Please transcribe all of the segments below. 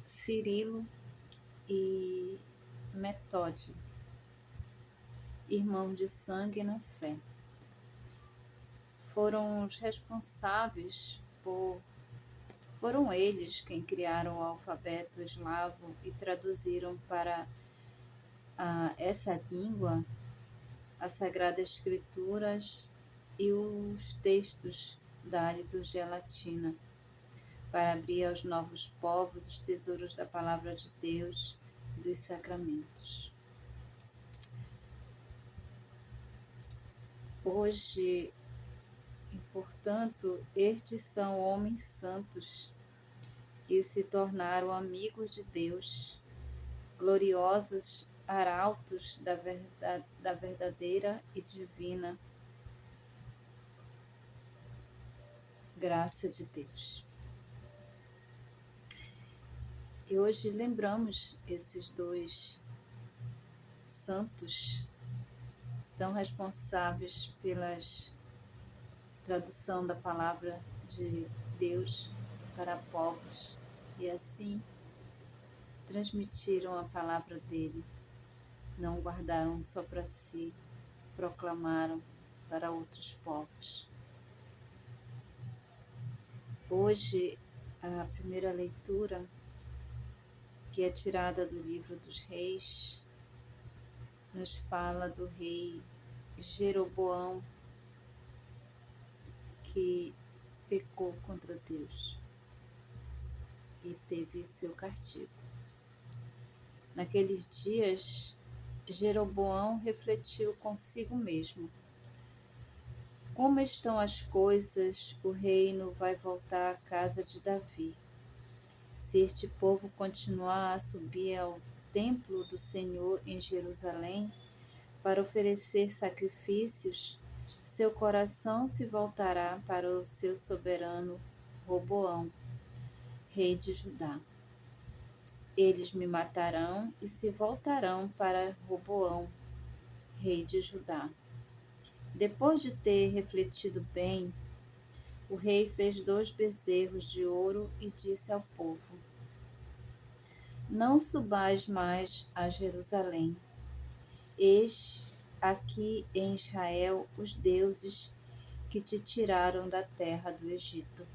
Cirilo e Metódio, irmãos de sangue na fé, foram os responsáveis foram eles quem criaram o alfabeto eslavo e traduziram para essa língua as Sagradas Escrituras e os textos da liturgia latina, para abrir aos novos povos os tesouros da palavra de Deus e dos sacramentos. Hoje, e portanto, estes são homens santos que se tornaram amigos de Deus, gloriosos arautos da verdadeira e divina graça de Deus. E hoje lembramos esses dois santos tão responsáveis pela tradução da palavra de Deus para povos e assim transmitiram a palavra dele. Não guardaram só para si, proclamaram para outros povos. Hoje, a primeira leitura, que é tirada do livro dos Reis, nos fala do rei Jeroboão, que pecou contra Deus e teve seu castigo. Naqueles dias, Jeroboão refletiu consigo mesmo: como estão as coisas, o reino vai voltar à casa de Davi. Se este povo continuar a subir ao templo do Senhor em Jerusalém para oferecer sacrifícios, seu coração se voltará para o seu soberano Roboão, rei de Judá. Eles me matarão e se voltarão para Roboão, rei de Judá. Depois de ter refletido bem, o rei fez 2 bezerros de ouro e disse ao povo: não subais mais a Jerusalém. Eis aqui em Israel os deuses que te tiraram da terra do Egito.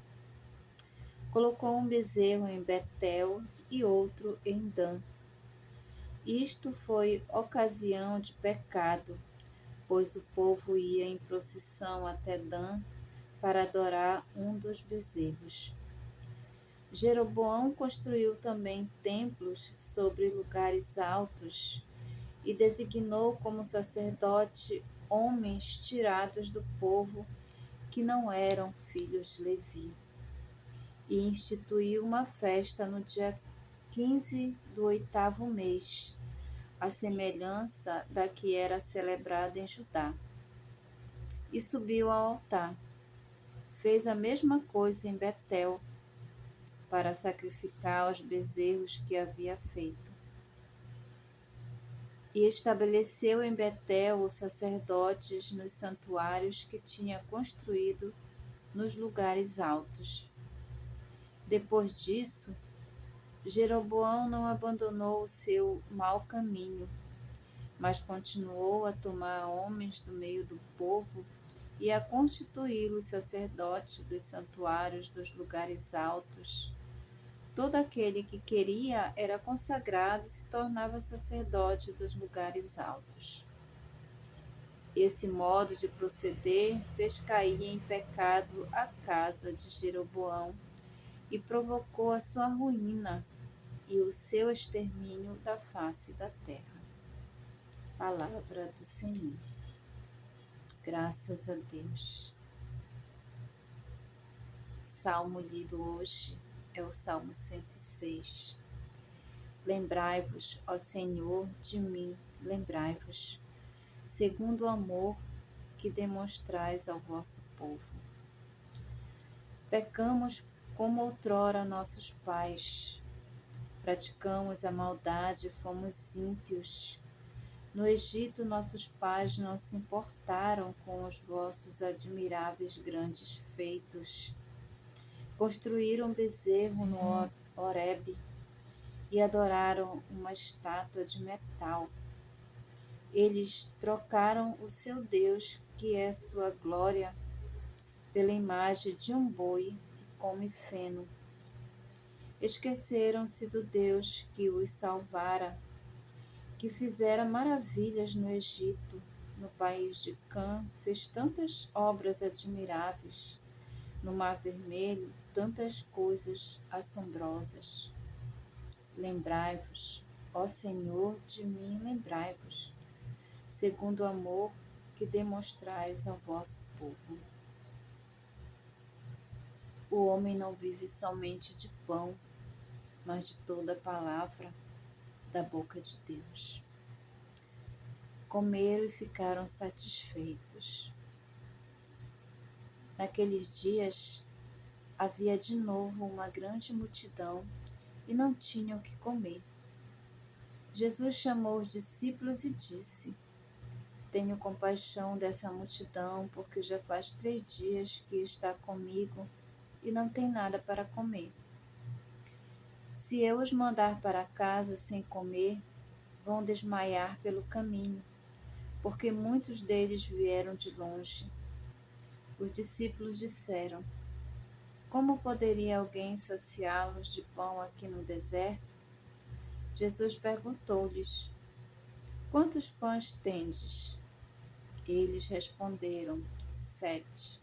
Colocou um bezerro em Betel e outro em Dan. Isto foi ocasião de pecado, pois o povo ia em procissão até Dan para adorar um dos bezerros. Jeroboão construiu também templos sobre lugares altos e designou como sacerdote homens tirados do povo que não eram filhos de Levi. E instituiu uma festa no dia 15 do 8º mês, à semelhança da que era celebrada em Judá. E subiu ao altar. Fez a mesma coisa em Betel, para sacrificar os bezerros que havia feito. E estabeleceu em Betel os sacerdotes nos santuários que tinha construído nos lugares altos. Depois disso, Jeroboão não abandonou o seu mau caminho, mas continuou a tomar homens do meio do povo e a constituí-los sacerdotes dos santuários dos lugares altos. Todo aquele que queria era consagrado e se tornava sacerdote dos lugares altos. Esse modo de proceder fez cair em pecado a casa de Jeroboão e provocou a sua ruína e o seu extermínio da face da terra. Palavra do Senhor. Graças a Deus. O salmo lido hoje é o Salmo 106. Lembrai-vos, ó Senhor, de mim, lembrai-vos, segundo o amor que demonstrais ao vosso povo. Pecamos como outrora nossos pais, praticamos a maldade e fomos ímpios. No Egito, nossos pais não se importaram com os vossos admiráveis grandes feitos. Construíram um bezerro no Horebe e adoraram uma estátua de metal. Eles trocaram o seu Deus, que é sua glória, pela imagem de um boi que come feno. Esqueceram-se do Deus que os salvara, que fizera maravilhas no Egito, no país de Cã, fez tantas obras admiráveis, no Mar Vermelho, tantas coisas assombrosas. Lembrai-vos, ó Senhor, de mim lembrai-vos, segundo o amor que demonstrais ao vosso povo. O homem não vive somente de pão, mas de toda a palavra da boca de Deus. Comeram e ficaram satisfeitos. Naqueles dias havia de novo uma grande multidão e não tinham o que comer. Jesus chamou os discípulos e disse: Tenho compaixão dessa multidão, porque já faz 3 dias que está comigo e não tem nada para comer. Se eu os mandar para casa sem comer, vão desmaiar pelo caminho, porque muitos deles vieram de longe. Os discípulos disseram: Como poderia alguém saciá-los de pão aqui no deserto? Jesus perguntou-lhes: Quantos pães tendes? Eles responderam: 7.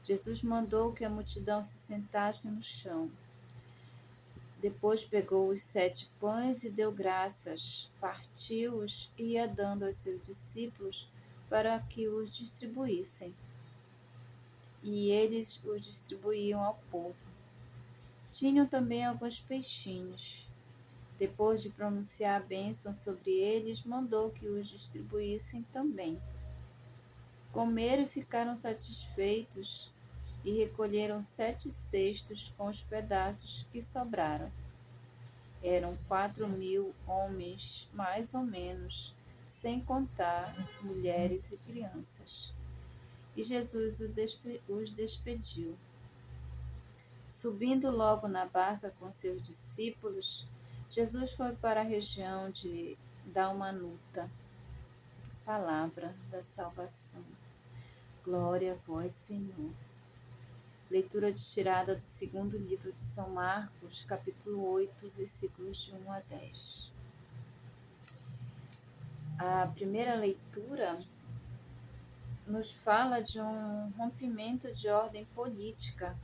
Jesus mandou que a multidão se sentasse no chão. Depois pegou os 7 pães e deu graças, partiu-os e ia dando aos seus discípulos para que os distribuíssem. E eles os distribuíam ao povo. Tinham também alguns peixinhos. Depois de pronunciar a bênção sobre eles, mandou que os distribuíssem também. Comeram e ficaram satisfeitos e recolheram 7 cestos com os pedaços que sobraram. Eram 4.000 homens, mais ou menos, sem contar mulheres e crianças. E Jesus os despediu. Subindo logo na barca com seus discípulos, Jesus foi para a região de Dalmanuta. Palavra da salvação. Glória a vós, Senhor. Leitura tirada do segundo livro de São Marcos, capítulo 8, versículos de 1 a 10. A primeira leitura nos fala de um rompimento de ordem política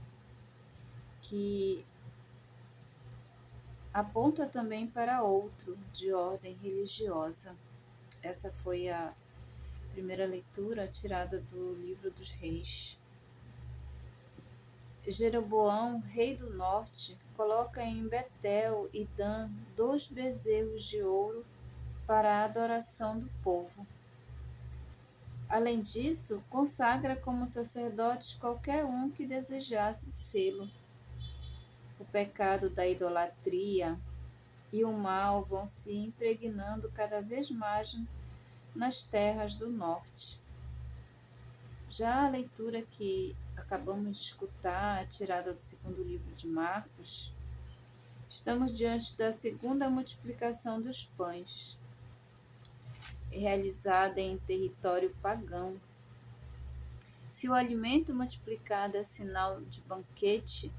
que aponta também para outro de ordem religiosa. Essa foi a primeira leitura tirada do livro dos Reis. Jeroboão, rei do norte, coloca em Betel e Dan 2 bezerros de ouro para a adoração do povo. Além disso, consagra como sacerdotes qualquer um que desejasse sê-lo. O pecado da idolatria e o mal vão se impregnando cada vez mais nas terras do norte. Já a leitura que acabamos de escutar, tirada do segundo livro de Marcos, estamos diante da segunda multiplicação dos pães, realizada em território pagão. Se o alimento multiplicado é sinal de banquete,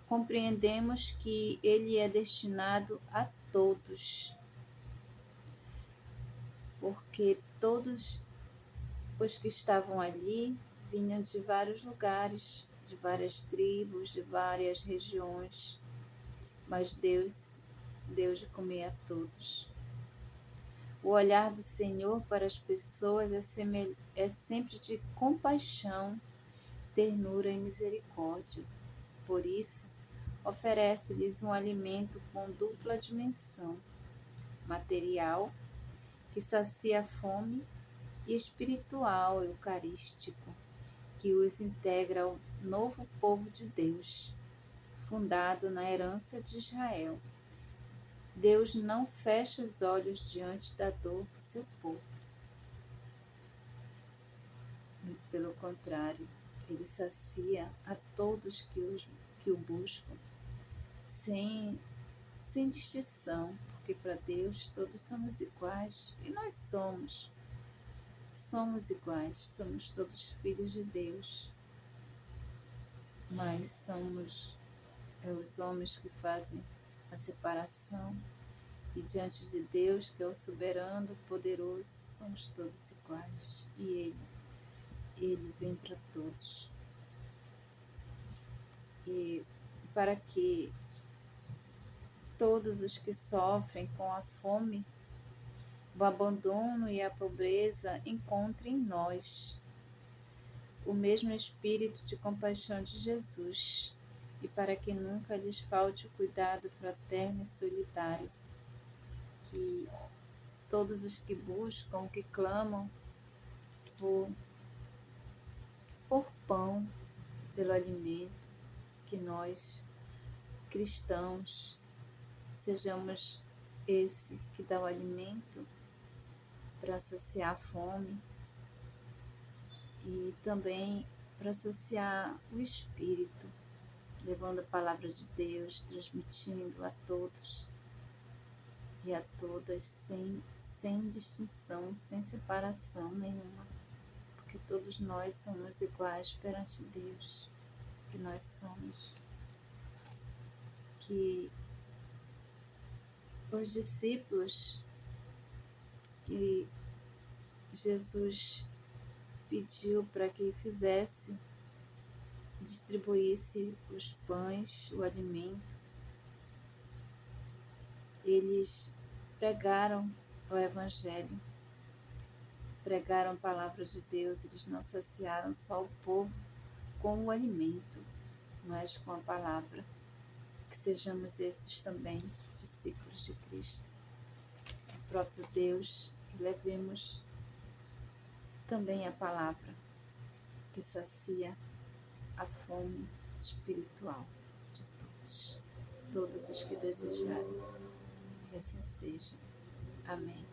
compreendemos que ele é destinado a todos, porque todos os que estavam ali vinham de vários lugares, de várias tribos, de várias regiões, mas Deus deu de comer a todos. O olhar do Senhor para as pessoas é sempre de compaixão, ternura e misericórdia. Por isso, oferece-lhes um alimento com dupla dimensão, material, que sacia a fome, e espiritual, eucarístico, que os integra ao novo povo de Deus, fundado na herança de Israel. Deus não fecha os olhos diante da dor do seu povo. Muito pelo contrário, ele sacia a todos que o buscam, sem sem distinção, porque para Deus todos somos iguais e nós somos iguais, somos todos filhos de Deus, mas somos os homens que fazem a separação e diante de Deus, que é o soberano, poderoso, somos todos iguais e Ele vem para todos. E para que todos os que sofrem com a fome, o abandono e a pobreza encontrem em nós o mesmo espírito de compaixão de Jesus, e para que nunca lhes falte o cuidado fraterno e solidário, que todos os que buscam, que clamam por pão, pelo alimento, que nós, cristãos, sejamos esse que dá o alimento para saciar a fome e também para saciar o espírito, levando a palavra de Deus, transmitindo a todos e a todas sem distinção, sem separação nenhuma, porque todos nós somos iguais perante Deus, que nós somos. Que os discípulos que Jesus pediu para que distribuísse os pães, o alimento, eles pregaram o Evangelho, pregaram a palavra de Deus, eles não saciaram só o povo com o alimento, mas com a palavra. Que sejamos esses também discípulos de Cristo, o próprio Deus, e levemos também a palavra que sacia a fome espiritual de todos os que desejarem. Que assim seja. Amém.